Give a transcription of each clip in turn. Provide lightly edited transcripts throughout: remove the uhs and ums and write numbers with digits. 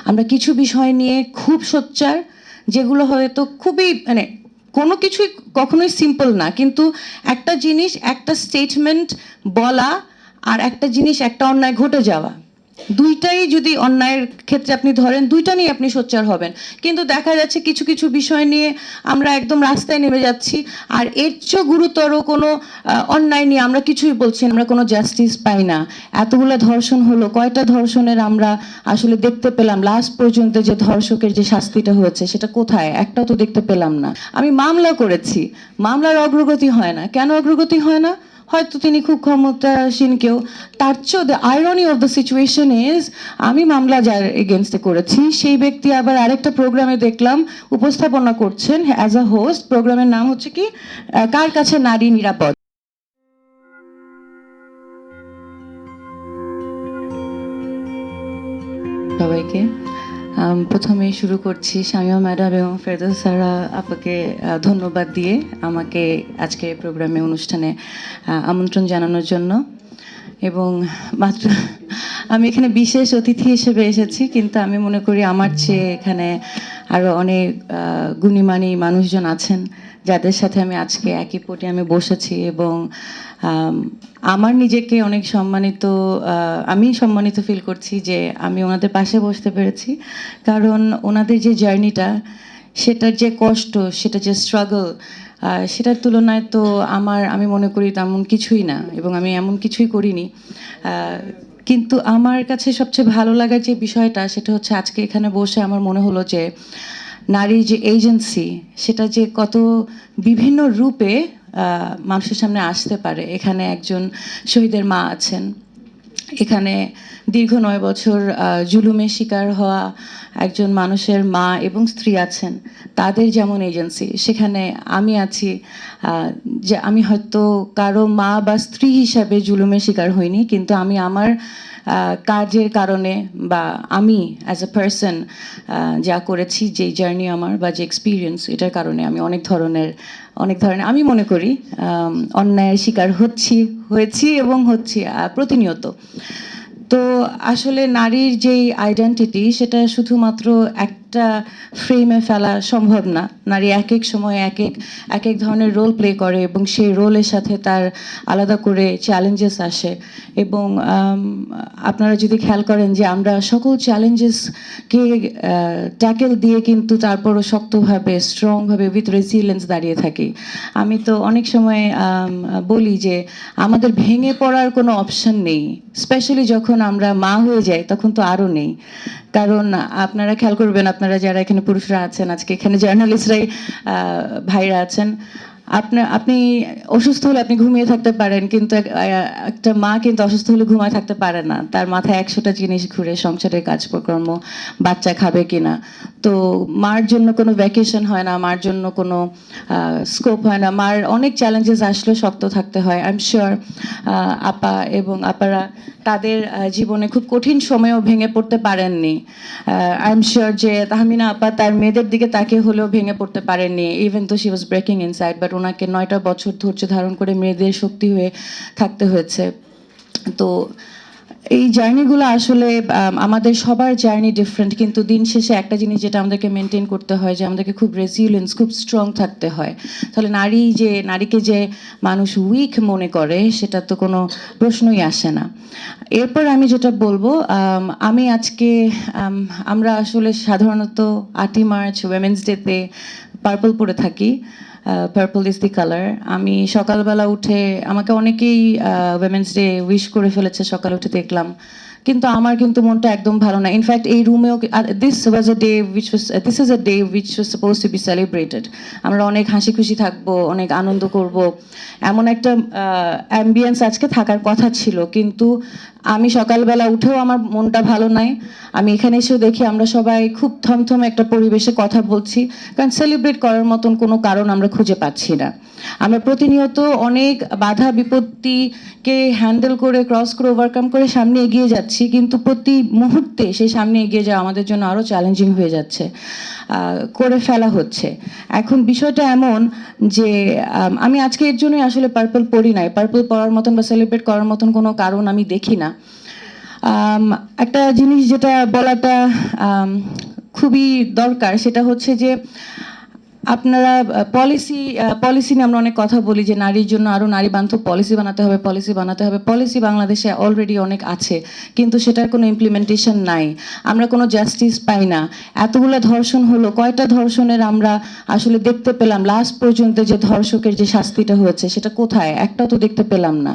আমরা কিছু বিষয় নিয়ে খুব সোচ্চার, যেগুলো হয়তো খুবই মানে কোনো কিছুই কখনোই সিম্পল না, কিন্তু একটা জিনিস একটা স্টেটমেন্ট বলা আর একটা জিনিস একটা অন্যায় ঘটে যাওয়া, দুইটাই যদি অন্যায়ের ক্ষেত্রে আপনি ধরেন, দুইটা নিয়ে আপনি সোচ্চার হবেন। কিন্তু দেখা যাচ্ছে কিছু কিছু বিষয় নিয়ে আমরা একদম রাস্তায় নেমে যাচ্ছি, আর এর চেয়ে গুরুতর কোনো অন্যায় নিয়ে আমরা কিছুই বলছি না, আমরা কোনো জাস্টিস পাই না। এতগুলো ধর্ষণ হলো, কয়টা ধর্ষণের আমরা আসলে দেখতে পেলাম লাস্ট পর্যন্ত যে ধর্ষকের যে শাস্তিটা হয়েছে সেটা কোথায়, একটাও তো দেখতে পেলাম না। আমি মামলা করেছি, মামলার অগ্রগতি হয় না। কেন অগ্রগতি হয় না? হয়তো তিনি খুব ক্ষমতাসীন কেউ। তার চেয়েও the irony of the situation is, আমি মামলা যার এগেনস্টে করেছি সেই ব্যক্তি আবার আরেকটা প্রোগ্রামে দেখলাম উপস্থাপনা করছেন অ্যাজ আ হোস্ট। প্রোগ্রামের নাম হচ্ছে কি, কার কাছে নারী নিরাপদ। সবাইকে প্রথমেই শুরু করছি শামিমা ম্যাডাম এবং ফেরদৌস সারা আপাকে ধন্যবাদ দিয়ে আমাকে আজকে প্রোগ্রামে অনুষ্ঠানে আমন্ত্রণ জানানোর জন্য। এবং মাত্র আমি এখানে বিশেষ অতিথি হিসেবে এসেছি, কিন্তু আমি মনে করি আমার চেয়ে এখানে আরও অনেক গুণীমানী মানুষজন আছেন যাদের সাথে আমি আজকে একই পোডিয়ামে বসেছি, এবং আমার নিজেকে অনেক আমি সম্মানিত ফিল করছি যে আমি ওনাদের পাশে বসতে পেরেছি। কারণ ওনাদের যে জার্নিটা, সেটার যে কষ্ট, সেটা যে স্ট্রাগল, সেটার তুলনায় তো আমি মনে করি তেমন কিছুই না, এবং আমি এমন কিছুই করিনি। কিন্তু আমার কাছে সবচেয়ে ভালো লাগার যে বিষয়টা, সেটা হচ্ছে আজকে এখানে বসে আমার মনে হলো যে নারী যে এজেন্সি, সেটা যে কত বিভিন্ন রূপে মানুষের সামনে আসতে পারে। এখানে একজন শহীদের মা আছেন, এখানে দীর্ঘ 9 বছর জুলুমের শিকার হওয়া একজন মানুষের মা এবং স্ত্রী আছেন, তাদের যেমন এজেন্সি, সেখানে আমি আছি। যে আমি হয়তো কারো মা বা স্ত্রী হিসাবে জুলুমের শিকার হইনি, কিন্তু আমি আমার কাজের কারণে বা আমি অ্যাজ এ পার্সন যা করেছি, যে জার্নি আমার বা যে এক্সপিরিয়েন্স, এটার কারণে আমি অনেক ধরনের আমি মনে করি অন্যায়ের শিকার হয়েছি এবং হচ্ছি প্রতিনিয়ত। তো আসলে নারীর যেই আইডেন্টিটি, সেটা শুধুমাত্র একটা ফ্রেমে ফেলা সম্ভব না। নারী এক এক সময় এক এক ধরনের রোল প্লে করে, এবং সেই রোলের সাথে তার আলাদা করে চ্যালেঞ্জেস আসে। এবং আপনারা যদি খেয়াল করেন যে আমরা সকল চ্যালেঞ্জেসকে ট্যাকেল দিয়ে কিন্তু তারপরও শক্তভাবে, স্ট্রংভাবে, উইথ রেসিলিয়েন্স দাঁড়িয়ে থাকি। আমি তো অনেক সময় বলি যে আমাদের ভেঙে পড়ার কোনো অপশন নেই, স্পেশালি যখন আমরা মা হয়ে যাই, তখন তো আরও নেই। কারণ আপনারা খেয়াল করবেন, আপনারা যারা এখানে পুরুষরা আছেন, আজকে এখানে জার্নালিস্টরাই ভাইরা আছেন, আপনি অসুস্থ হলে আপনি ঘুমিয়ে থাকতে পারেন, কিন্তু একটা মা কিন্তু অসুস্থ হলে ঘুমায় থাকতে পারে না। তার মাথায় 100টা জিনিস ঘুরে, সংসারের কাজকর্ম, বাচ্চা খাবে কিনা। তো মার জন্য কোনো ভ্যাকেশন হয় না, মার জন্য কোনো স্কোপ হয় না। মার অনেক চ্যালেঞ্জেস আসলে শক্ত থাকতে হয়। আই এম শিওর আপা এবং আপারা তাদের জীবনে খুব কঠিন সময়েও ভেঙে পড়তে পারেননি। আই এম শিওর যে তাহমিনা আপা তার মেয়েদের দিকে তাকিয়ে হলেও ভেঙে পড়তে পারেননি, ইভেন তো she was breaking inside, but ওনাকে 9টা বছর ধৈর্য ধারণ করে মেয়েদের শক্তি হয়ে থাকতে হয়েছে। তো এই জার্নিগুলো আসলে আমাদের সবার জার্নি ডিফারেন্ট, কিন্তু দিন শেষে একটা জিনিস যেটা আমাদেরকে মেনটেন করতে হয়, যে আমাদেরকে খুব রেসিলিয়েন্স, খুব স্ট্রং থাকতে হয়। তাহলে নারীকে যে মানুষ উইক মনে করে, সেটা তো কোনো প্রশ্নই আসে না। এরপর আমি যেটা বলবো, আমি আজকে আমরা আসলে সাধারণত 8ই মার্চ উইমেন্স ডেতে পার্পল পরে থাকি। Purple is the colour. আমি সকালবেলা উঠে, আমাকে অনেকেই উইমেন্স ডে উইশ করে ফেলেছে, সকালে উঠে দেখলাম, কিন্তু আমার কিন্তু মনটা একদম ভালো না। ইনফ্যাক্ট এই রুমেও this is a day which was suppose to be celebrated. আমরা অনেক হাসি খুশি থাকবো, অনেক আনন্দ করব, এমন একটা অ্যাম্বিয়েন্স আজকে থাকার কথা ছিল। কিন্তু আমি সকালবেলা উঠেও আমার মনটা ভালো নাই। আমি এখানে এসেও দেখি আমরা সবাই খুব থমথমে একটা পরিবেশে কথা বলছি, কারণ সেলিব্রেট করার মতন কোনো কারণ আমরা খুঁজে পাচ্ছি না। আমরা প্রতিনিয়ত অনেক বাধা বিপত্তিকে হ্যান্ডেল করে, ক্রস করে, ওভারকাম করে সামনে এগিয়ে যাচ্ছি, কিন্তু প্রতি মুহূর্তে সেই সামনে এগিয়ে যাওয়া আমাদের জন্য আরও চ্যালেঞ্জিং হয়ে যাচ্ছে, করে ফেলা হচ্ছে। এখন বিষয়টা এমন যে আমি আজকে এর জন্যই আসলে পার্পল পরি নাই। পার্পল পরার মতন বা সেলিব্রেট করার মতন কোনো কারণ আমি দেখি না। একটা জিনিস যেটা বলাটা খুবই দরকার, সেটা হচ্ছে যে আপনারা পলিসি নিয়ে আমরা অনেক কথা বলি যে নারীর জন্য আরো নারী বান্ধব পলিসি বানাতে হবে, পলিসি বাংলাদেশে অলরেডি অনেক আছে, কিন্তু সেটার কোনো ইমপ্লিমেন্টেশন নাই। আমরা কোনো জাস্টিস পাই না। এতগুলো ধর্ষণ হলো, কয়টা ধর্ষণের আমরা আসলে দেখতে পেলাম লাস্ট পর্যন্ত যে ধর্ষকের যে শাস্তিটা হয়েছে সেটা কোথায়? একটাও তো দেখতে পেলাম না।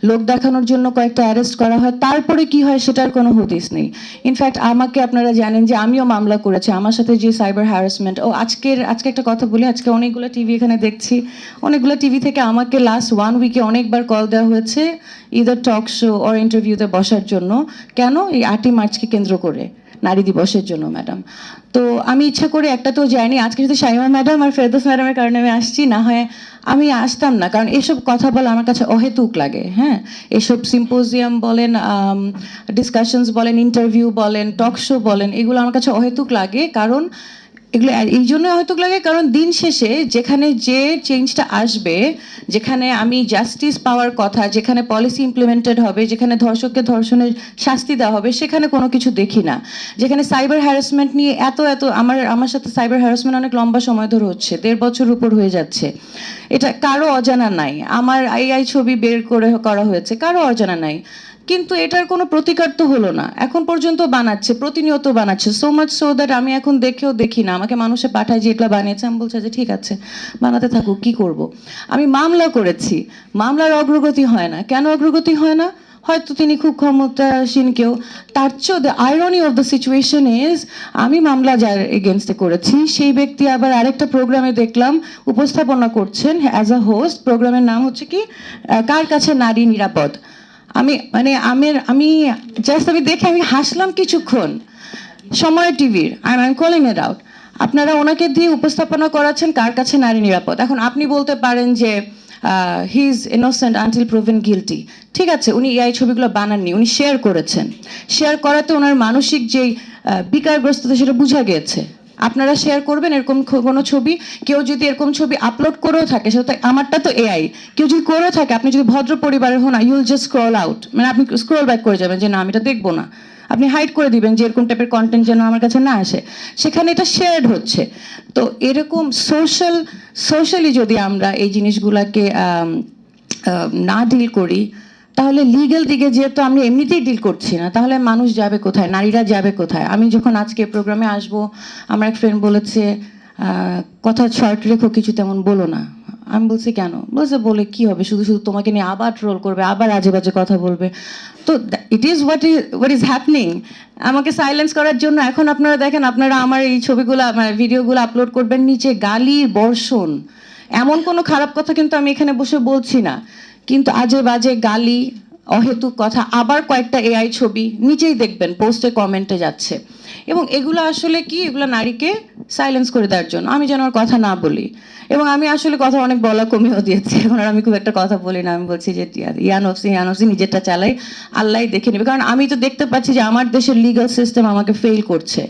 লোক দেখানোর জন্য কয়েকটা অ্যারেস্ট করা হয়, তারপরে কি হয় সেটার কোনো হদিস নেই। ইনফ্যাক্ট আমাকে আপনারা জানেন যে আমিও মামলা করেছি, আমার সাথে যে সাইবার হ্যারাসমেন্ট। আজকে একটা কথা বলি, আজকে অনেকগুলো টিভি এখানে দেখছি, অনেকগুলো টিভি থেকে আমাকে লাস্ট 1 উইকে অনেকবার কল দেওয়া হয়েছে ইদার টক শো অর ইন্টারভিউতে বসার জন্য। কেন? এই 8ই মার্চকে কেন্দ্র করে, নারী দিবসের জন্য ম্যাডাম। তো আমি ইচ্ছা করে একটা তো যাইনি। আজকে শুধু শাইমা ম্যাডাম আর ফেরদৌস ম্যাডামের কারণে আমি আসছি, না হয় আমি আসতাম না, কারণ এসব কথা বলা আমার কাছে অহেতুক লাগে। হ্যাঁ, এসব সিম্পোজিয়াম বলেন, ডিসকাশনস বলেন, ইন্টারভিউ বলেন, টক শো বলেন, এগুলো আমার কাছে অহেতুক লাগে। কারণ এগুলো এই জন্য অহেতুক লাগে, কারণ দিন শেষে যেখানে যে চেঞ্জটা আসবে, যেখানে আমি জাস্টিস পাওয়ার কথা, যেখানে পলিসি ইমপ্লিমেন্টেড হবে, যেখানে ধর্ষককে ধর্ষণের শাস্তি দেওয়া হবে, সেখানে কোনো কিছু দেখি না। যেখানে সাইবার হ্যারাসমেন্ট নিয়ে এত আমার সাথে সাইবার হ্যারাসমেন্ট অনেক লম্বা সময় ধরে হচ্ছে, 1.5 বছর উপর হয়ে যাচ্ছে। এটা কারো অজানা নাই। আমার আই ছবি বের করা হয়েছে, কারো অজানা নাই। কিন্তু এটার কোনো প্রতিকার তো হলো না, এখন পর্যন্ত বানাচ্ছে, প্রতিনিয়ত বানাচ্ছে, সো মাচ সো দ্যাট আমি এখন দেখেও দেখি না। আমাকে মানুষে পাঠায় যে এগুলো বানিয়েছে, আমি বলছে যে ঠিক আছে বানাতে থাকুক, কি করব। আমি মামলা করেছি, মামলার অগ্রগতি হয় না। কেন অগ্রগতি হয় না? হয়তো তিনি খুব ক্ষমতাসীন কেউ। তার চেয়েও the irony of the situation is, আমি মামলা যার এগেনস্টে করেছি সেই ব্যক্তি আবার আরেকটা প্রোগ্রামে দেখলাম উপস্থাপনা করছেন অ্যাজ আ হোস্ট। প্রোগ্রামের নাম হচ্ছে কি, কার কাছে নারী নিরাপদ। আমি জাস্ট দেখে আমি হাসলাম কিছুক্ষণ। সময় টিভির, I am calling it out. আপনারা ওনাকে দিয়ে উপস্থাপনা করাচ্ছেন কার কাছে নারী নিরাপদ। এখন আপনি বলতে পারেন যে he is innocent until proven guilty. ঠিক আছে, উনি এই ছবিগুলো বানাননি, উনি শেয়ার করেছেন। শেয়ার করাতে ওনার মানসিক যেই বিকারগ্রস্ততা সেটা বোঝা গিয়েছে। আপনারা শেয়ার করবেন এরকম কোনো ছবি, কেউ যদি এরকম ছবি আপলোড করেও থাকে, সেটা তো আমারটা তো এআই, কেউ যদি করেও থাকে, আপনি যদি ভদ্র পরিবারের হন, ইউল জাস্ট স্ক্রল আউট, মানে আপনি স্ক্রল ব্যাক করে যাবেন যে না আমি এটা দেখবো না। আপনি হাইড করে দিবেন যে এরকম টাইপের কন্টেন্ট যেন আমার কাছে না আসে। সেখানে এটা শেয়ার্ড হচ্ছে। তো এরকম সোশ্যালি যদি আমরা এই জিনিসগুলোকে না ডিল করি, তাহলে লিগ্যাল দিকে যেহেতু আমরা এমনিতেই ডিল করছি না, তাহলে মানুষ যাবে কোথায়, নারীরা যাবে কোথায়? আমি যখন আজকে প্রোগ্রামে আসব, আমার এক ফ্রেন্ড বলেছে কথা শর্ট রেখো, কিছু তেমন বলো না। আমি বলছি কেন? বলছে বলে কি হবে, শুধু শুধু তোমাকে নিয়ে আবার ট্রোল করবে, আবার আজে বাজে কথা বলবে। তো it is what is happening. আমাকে সাইলেন্স করার জন্য এখন আপনারা দেখেন, আপনারা আমার এই ছবিগুলো, আমার ভিডিওগুলো আপলোড করবেন, নিচে গালি বর্ষণ। এমন কোনো খারাপ কথা কিন্তু আমি এখানে বসে বলছি না, কিন্তু আজে বাজে গালি, অহেতুক কথা, আবার কয়েকটা এআই ছবি নিচেই দেখবেন পোস্টে কমেন্টে যাচ্ছে। এবং এগুলো আসলে কি, এগুলো নারীকে সাইলেন্স করে দেওয়ার জন্য, আমি যেন আর কথা না বলি। এবং আমি আসলে কথা অনেক বলা কমিয়েও দিয়েছি, এখন আর আমি খুব একটা কথা বলি না। আমি বলছি যে ইয়ানফসি নিজেরটা চালাই, আল্লাহ দেখে নেবে। কারণ আমি তো দেখতে পাচ্ছি যে আমার দেশের লিগাল সিস্টেম আমাকে ফেল করছে।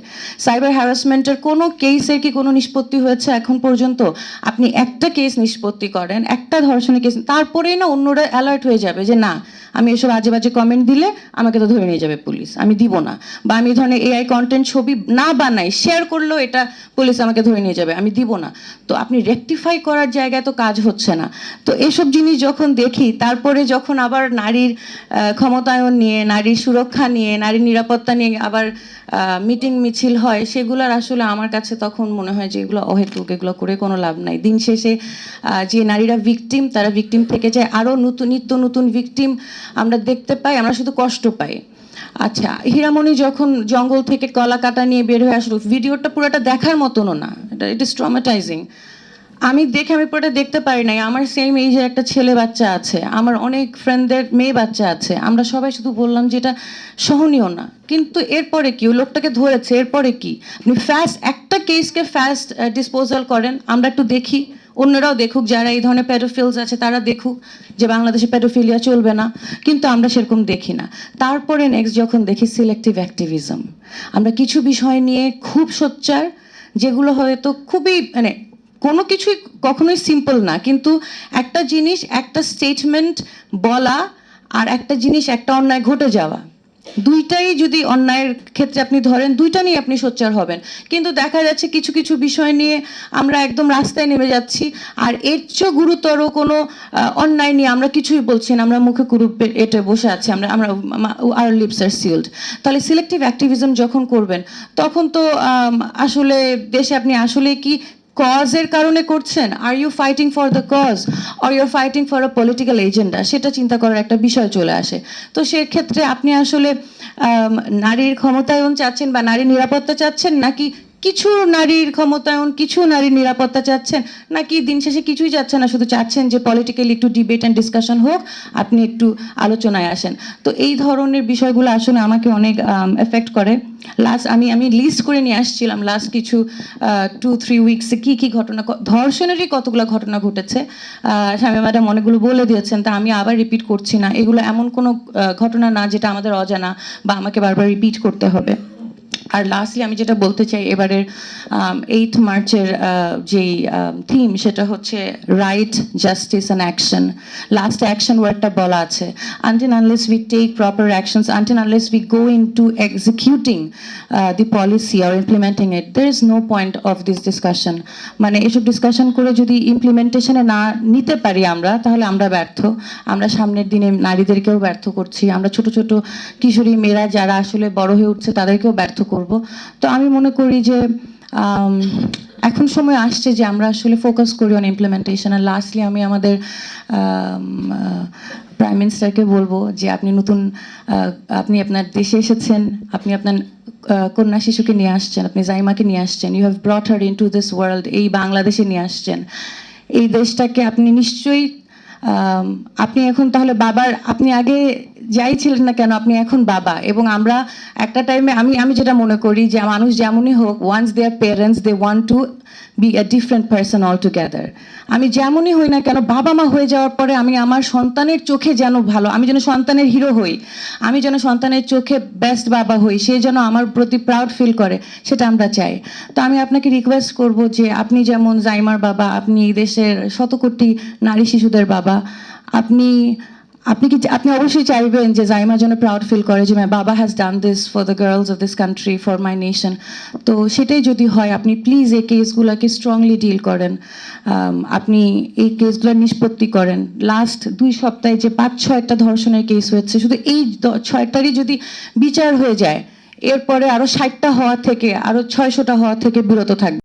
সাইবার হ্যারাসমেন্টের কোনো কেসের কি কোনো নিষ্পত্তি হয়েছে এখন পর্যন্ত? আপনি একটা কেস নিষ্পত্তি করেন, একটা ধর্ষণের কেস, তারপরেই না অন্যরা অ্যালার্ট হয়ে যাবে যে না, আমি এসব আজে বাজে কমেন্ট দিলে আমাকে তো ধরে নিয়ে যাবে পুলিশ, আমি দিব না। বা আমি ধরনের এআই কন্টেন্ট ছবি না বানাই, শেয়ার করলেও এটা পুলিশ আমাকে ধরে নিয়ে যাবে, আমি দিব না। তো আপনি রেকটিফাই করার জায়গায় তো কাজ হচ্ছে না। তো এসব জিনিস যখন দেখি, তারপরে যখন আবার নারীর ক্ষমতায়ন নিয়ে, নারীর সুরক্ষা নিয়ে, নারীর নিরাপত্তা নিয়ে আবার মিটিং মিছিল হয়, সেগুলোর আসলে আমার কাছে তখন মনে হয় যে এগুলো অহেতুক, এগুলো করে কোনো লাভ নাই। দিন শেষে যে নারীরা ভিকটিম, তারা ভিকটিম থেকে যায়, আরও নিত্য নতুন ভিকটিম আমরা দেখতে পাই, আমরা শুধু কষ্ট পাই। আচ্ছা, হীরামণি যখন জঙ্গল থেকে কলা কাটা নিয়ে বের হয়ে আসলো, ভিডিওটা পুরোটা দেখার মতনও না, ইট ইজ ট্রমাটাইজিং। আমি পুরোটা দেখতে পারি নাই। আমার সেম এইজের একটা ছেলে বাচ্চা আছে, আমার অনেক ফ্রেন্ডদের মেয়ে বাচ্চা আছে, আমরা সবাই শুধু বললাম যে এটা সহনীয় না। কিন্তু এরপরে কি, ওই লোকটাকে ধরেছে, এরপরে কি? আপনি একটা কেসকে ফাস্ট ডিসপোজাল করেন, আমরা একটু দেখি, অন্যরাও দেখুক, যারা এই ধরনের প্যাডোফিলস আছে তারা দেখুক যে বাংলাদেশে প্যাডোফিলিয়া চলবে না, কিন্তু আমরা সেরকম দেখি না। তারপরে নেক্সট যখন দেখি সিলেক্টিভ অ্যাক্টিভিজম, আমরা কিছু বিষয় নিয়ে খুব সোচ্চার, যেগুলো হয়তো খুবই মানে কোনো কিছুই কখনোই সিম্পল না, কিন্তু একটা জিনিস, একটা স্টেটমেন্ট বলা, আর একটা জিনিস, একটা অন্যায় ঘটে যাওয়া, দুইটাই যদি অন্যায়ের ক্ষেত্রে আপনি ধরেন, দুইটা নিয়ে আপনি সোচ্চার হবেন। কিন্তু দেখা যাচ্ছে কিছু কিছু বিষয় নিয়ে আমরা একদম রাস্তায় নেমে যাচ্ছি, আর এর চেয়ে গুরুতর কোনো অন্যায় নিয়ে আমরা কিছুই বলছি না, আমরা মুখে কুরুপ এঁটে বসে আছি, আমরা আমরা আর লিপস আর সিল্ড। তাহলে সিলেক্টিভ অ্যাক্টিভিজম যখন করবেন, তখন তো আসলে দেশে আপনি আসলে কি কজের কারণে করছেন, are you fighting for the cause or your fighting for a political agenda, সেটা চিন্তা করার একটা বিষয় চলে আসে। তো সেক্ষেত্রে আপনি আসলে নারীর ক্ষমতায়ন চাচ্ছেন বা নারীর নিরাপত্তা চাচ্ছেন, নাকি কিছু নারীর ক্ষমতায়ন, কিছু নারীর নিরাপত্তা চাচ্ছেন, নাকি দিন শেষে কিছুই চাচ্ছেন না, শুধু চাচ্ছেন যে পলিটিক্যালি একটু ডিবেট অ্যান্ড ডিসকাশন হোক, আপনি একটু আলোচনায় আসেন। তো এই ধরনের বিষয়গুলো আসলে আমাকে অনেক এফেক্ট করে। আমি লিস্ট করে নিয়ে আসছিলাম লাস্ট কিছু 2-3 উইকসে কি কি ঘটনা, ধর্ষণেরই কতগুলো ঘটনা ঘটেছে। শামীমা ম্যাডাম অনেকগুলো বলে দিয়েছেন, তা আমি আবার রিপিট করছি না। এগুলো এমন কোনো ঘটনা না যেটা আমাদের অজানা বা আমাকে বারবার রিপিট করতে হবে। আর লাস্টলি আমি যেটা বলতে চাই, এবারের 8 মার্চের যেই থিম, সেটা হচ্ছে right, justice and action. Last action ওয়ার্ডটা বলা আছে। Until unless we take proper actions, until unless we go into executing the policy or implementing it, there is no point of this discussion. মানে এসব discussion করে যদি ইমপ্লিমেন্টেশনে না নিতে পারি আমরা, তাহলে আমরা ব্যর্থ। আমরা সামনের দিনে নারীদেরকেও ব্যর্থ করছি, আমরা ছোট ছোট কিশোরী মেয়েরা যারা আসলে বড় হয়ে উঠছে তাদেরকেও ব্যর্থ করব। তো আমি মনে করি যে এখন সময় আসছে যে আমরা আসলে ফোকাস করি অন ইমপ্লিমেন্টেশন। আর লাস্টলি আমি আমাদের প্রাইম মিনিস্টারকে বলবো যে আপনি আপনার দেশে এসেছেন, আপনি আপনার কন্যা শিশুকে নিয়ে আসছেন, আপনি জাইমাকে নিয়ে আসছেন, you have brought her into this world, এই বাংলাদেশে নিয়ে আসছেন। এই দেশটাকে আপনি নিশ্চয়ই আপনি এখন তাহলে বাবার, আপনি আগে যাই ছিলেন না কেন, আপনি এখন বাবা। এবং আমরা একটা টাইমে আমি যেটা মনে করি যে মানুষ যেমনই হোক, once they are parents, they want to be a different person altogether. আমি যেমনই হই না কেন, বাবা মা হয়ে যাওয়ার পরে আমি আমার সন্তানের চোখে যেন ভালো, আমি যেন সন্তানের হিরো হই, আমি যেন সন্তানের চোখে বেস্ট বাবা হই, সে যেন আমার প্রতি প্রাউড ফিল করে, সেটা আমরা চাই। তো আমি আপনাকে রিকোয়েস্ট করব যে আপনি যেমন জাইমার বাবা, আপনি এই দেশের শত কোটি নারী শিশুদের বাবা, আপনি অবশ্যই চাইবেন যে জাইমা যেন প্রাউড ফিল করে যে মাই বাবা has done this for the girls of this country, for my nation. তো সেটাই যদি হয়, আপনি প্লিজ এই কেসগুলোকে স্ট্রংলি ডিল করেন, আপনি এই কেসগুলো নিষ্পত্তি করেন। লাস্ট 2 সপ্তাহে যে 5-6টা ধর্ষণের কেস হয়েছে, শুধু এই 6টারই যদি বিচার হয়ে যায়, এরপরে আরো 60টা হওয়া থেকে, আরো 600টা হওয়া থেকে বিরত থাকবে।